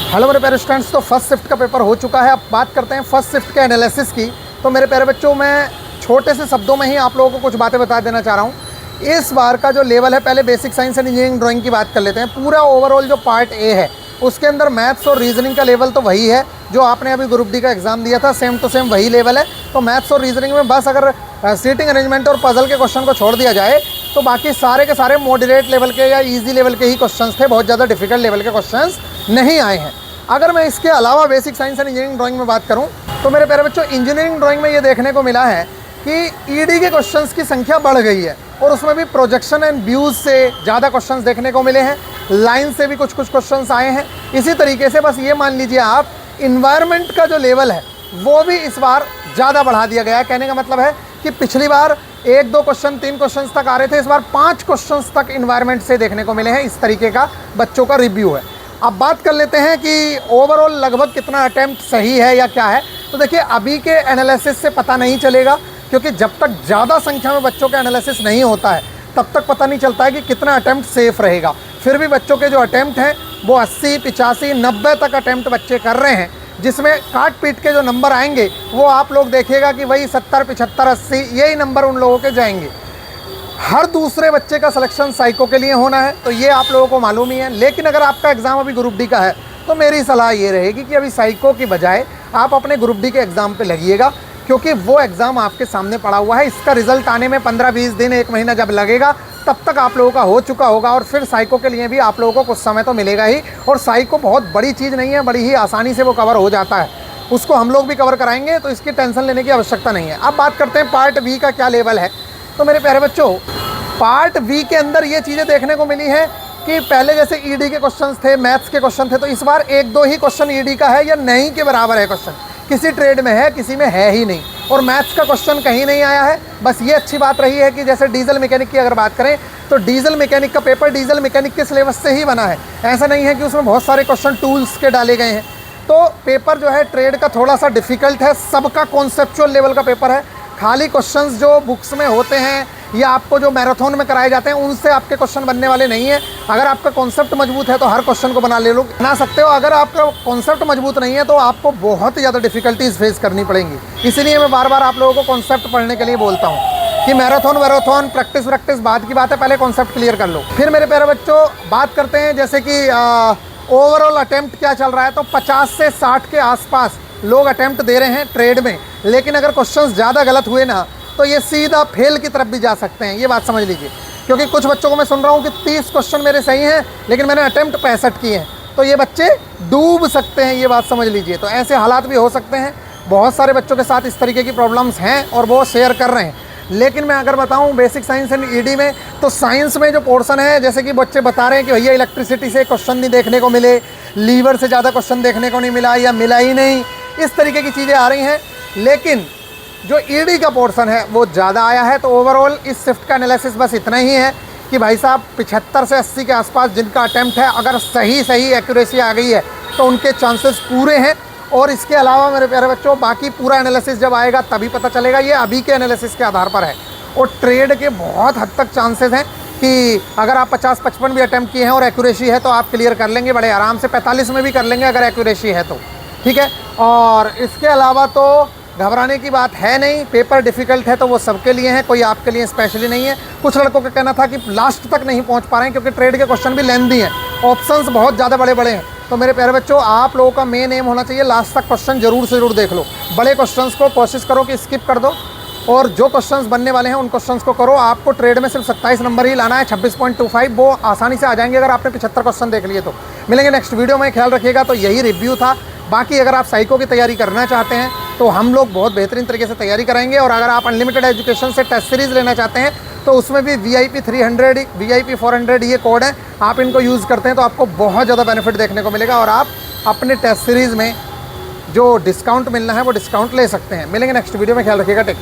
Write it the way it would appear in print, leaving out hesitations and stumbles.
Hello मेरे प्यारे students, तो फर्स्ट शिफ्ट का पेपर हो चुका है। अब बात करते हैं फर्स्ट शिफ्ट के एनालिसिस की। तो मेरे प्यारे बच्चों, मैं छोटे से शब्दों में ही आप लोगों को कुछ बातें बता देना चाह रहा हूँ। इस बार का जो लेवल है, पहले basic science and engineering drawing की बात कर लेते हैं। पूरा ओवरऑल जो पार्ट ए है उसके अंदर मैथ्स और रीजनिंग का लेवल तो वही है जो आपने अभी ग्रुप डी का एग्जाम दिया था, सेम टू सेम वही लेवल है। तो मैथ्स और रीजनिंग में बस अगर सीटिंग अरेंजमेंट और पजल के क्वेश्चन को छोड़ दिया जाए तो बाकी सारे के सारे मॉडरेट लेवल के या इजी लेवल के ही क्वेश्चंस थे। बहुत ज़्यादा डिफिकल्ट लेवल के क्वेश्चंस नहीं आए हैं। अगर मैं इसके अलावा basic science and engineering drawing में बात करूं तो मेरे प्यारे बच्चों, इंजीनियरिंग ड्राइंग में ये देखने को मिला है कि ईडी के क्वेश्चंस की संख्या बढ़ गई है और उसमें भी प्रोजेक्शन एंड व्यूज़ से ज़्यादा क्वेश्चंस देखने को मिले हैं। लाइन से भी कुछ क्वेश्चंस आए हैं। इसी तरीके से बस ये मान लीजिए आप, इन्वायरमेंट का जो लेवल है वो भी इस बार ज़्यादा बढ़ा दिया गया है। कहने का मतलब है कि पिछली बार 1-2 क्वेश्चन 3 क्वेश्चन तक आ रहे थे, इस बार 5 क्वेश्चन तक इन्वायरमेंट से देखने को मिले हैं। इस तरीके का बच्चों का रिव्यू है। अब बात कर लेते हैं कि ओवरऑल लगभग कितना अटेम्प्ट सही है या क्या है। तो देखिए, अभी के एनालिसिस से पता नहीं चलेगा, क्योंकि जब तक ज़्यादा संख्या में बच्चों का एनालिसिस नहीं होता है तब तक पता नहीं चलता है कि कितना अटेम्प्ट सेफ़ रहेगा। फिर भी बच्चों के जो अटेम्प्ट हैं वो 80, 85, 90 तक अटेम्प्ट बच्चे कर रहे हैं, जिसमें काट पीट के जो नंबर आएंगे वो आप लोग देखिएगा कि वही 70, 75, 80 यही नंबर उन लोगों के जाएंगे। हर दूसरे बच्चे का सिलेक्शन साइको के लिए होना है, तो ये आप लोगों को मालूम ही है। लेकिन अगर आपका एग्ज़ाम अभी ग्रुप डी का है तो मेरी सलाह ये रहेगी कि अभी साइको की बजाय आप अपने ग्रुप डी के एग्ज़ाम पे लगिएगा, क्योंकि वो एग्ज़ाम आपके सामने पड़ा हुआ है। इसका रिजल्ट आने में 15-20 दिन, 1 महीना जब लगेगा तब तक आप लोगों का हो चुका होगा। और फिर साइको के लिए भी आप लोगों को कुछ समय तो मिलेगा ही। और साइको बहुत बड़ी चीज़ नहीं है, बड़ी ही आसानी से वो कवर हो जाता है। उसको हम लोग भी कवर कराएंगे, तो इसकी टेंशन लेने की आवश्यकता नहीं है। अब बात करते हैं पार्ट बी का क्या लेवल है। तो मेरे प्यारे बच्चों, पार्ट बी के अंदर ये चीज़ें देखने को मिली हैं कि पहले जैसे ईडी के क्वेश्चंस थे, मैथ्स के क्वेश्चन थे, तो इस बार 1-2 ही क्वेश्चन ईडी का है या नहीं के बराबर है क्वेश्चन। किसी ट्रेड में है, किसी में है ही नहीं। और मैथ्स का क्वेश्चन कहीं नहीं आया है। बस ये अच्छी बात रही है कि जैसे डीजल मैकेनिक की अगर बात करें तो डीजल मैकेनिक का पेपर डीजल मैकेनिक के सिलेबस से ही बना है। ऐसा नहीं है कि उसमें बहुत सारे क्वेश्चन टूल्स के डाले गए हैं। तो पेपर जो है ट्रेड का थोड़ा सा डिफ़िकल्ट है, सबका कॉन्सेप्चुअल लेवल का पेपर है। खाली क्वेश्चंस जो बुक्स में होते हैं या आपको जो मैराथन में कराए जाते हैं उनसे आपके क्वेश्चन बनने वाले नहीं है। अगर आपका कॉन्सेप्ट मजबूत है तो हर क्वेश्चन को बना सकते हो। अगर आपका कॉन्सेप्ट मजबूत नहीं है तो आपको बहुत ही ज़्यादा डिफिकल्टीज फेस करनी पड़ेंगी। इसीलिए मैं बार बार आप लोगों को कॉन्सेप्ट पढ़ने के लिए बोलता हूँ कि मैराथन प्रैक्टिस बाद की बात है, पहले कॉन्सेप्ट क्लियर कर लो। फिर मेरे प्यारे बच्चों, बात करते हैं जैसे कि ओवरऑल अटेम्प्ट क्या चल रहा है। तो 50 से 60 के आसपास लोग अटेम्प्ट दे रहे हैं ट्रेड में। लेकिन अगर क्वेश्चंस ज़्यादा गलत हुए ना तो ये सीधा फेल की तरफ भी जा सकते हैं, ये बात समझ लीजिए। क्योंकि कुछ बच्चों को मैं सुन रहा हूँ कि 30 क्वेश्चन मेरे सही हैं लेकिन मैंने अटेम्प्ट 65 किए हैं, तो ये बच्चे डूब सकते हैं, ये बात समझ लीजिए। तो ऐसे हालात भी हो सकते हैं। बहुत सारे बच्चों के साथ इस तरीके की प्रॉब्लम्स हैं और वो शेयर कर रहे हैं। लेकिन मैं अगर बताऊं बेसिक साइंस एंड ईडी में, तो साइंस में जो पोर्शन है, जैसे कि बच्चे बता रहे हैं कि भैया इलेक्ट्रिसिटी से क्वेश्चन नहीं देखने को मिले, लीवर से ज़्यादा क्वेश्चन देखने को नहीं मिला या मिला ही नहीं, इस तरीके की चीज़ें आ रही हैं। लेकिन जो ईडी का पोर्शन है वो ज़्यादा आया है। तो ओवरऑल इस शिफ्ट का एनालिसिस बस इतना ही है कि भाई साहब 75 से 80 के आसपास जिनका अटेम्प्ट है, अगर सही एक्यूरेसी आ गई है तो उनके चांसेस पूरे हैं। और इसके अलावा मेरे प्यारे बच्चों, बाकी पूरा एनालिसिस जब आएगा तभी पता चलेगा। ये अभी के एनालिसिस के आधार पर है। और ट्रेड के बहुत हद तक चांसेस हैं कि अगर आप 50-55 भी अटैम्प्ट किए हैं और एक्यूरेसी है तो आप क्लियर कर लेंगे बड़े आराम से। 45 में भी कर लेंगे अगर एक्यूरेसी है तो, ठीक है। और इसके अलावा तो घबराने की बात है नहीं। पेपर डिफ़िकल्ट है तो वो सबके लिए है, कोई आपके लिए स्पेशली नहीं है। कुछ लड़कों का कहना था कि लास्ट तक नहीं पहुंच पा रहे हैं क्योंकि ट्रेड के क्वेश्चन भी लेंथी हैं, ऑप्शंस बहुत ज़्यादा बड़े बड़े हैं। तो मेरे प्यारे बच्चों, आप लोगों का मेन एम होना चाहिए लास्ट तक क्वेश्चन जरूर से जरूर देख लो। बड़े क्वेश्चंस को कोशिश करो कि स्किप कर दो और जो क्वेश्चंस बनने वाले हैं उन क्वेश्चंस को करो। आपको ट्रेड में सिर्फ 27 नंबर ही लाना है, 26.25 वो आसानी से आ जाएंगे अगर आपने 75 क्वेश्चन देख लिए तो। मिलेंगे नेक्स्ट वीडियो में, ख्याल रखिएगा। तो यही रिव्यू था। बाकी अगर आप साइको की तैयारी करना चाहते हैं तो हम लोग बहुत बेहतरीन तरीके से तैयारी कराएंगे। और अगर आप अनलिमिटेड एजुकेशन से टेस्ट सीरीज़ लेना चाहते हैं तो उसमें भी VIP 300, VIP 400 ये कोड है, आप इनको यूज़ करते हैं तो आपको बहुत ज़्यादा बेनिफिट देखने को मिलेगा। और आप अपने टेस्ट सीरीज़ में जो डिस्काउंट मिलना है वो डिस्काउंट ले सकते हैं। मिलेंगे नेक्स्ट वीडियो में, ख्याल रखिएगा। टेक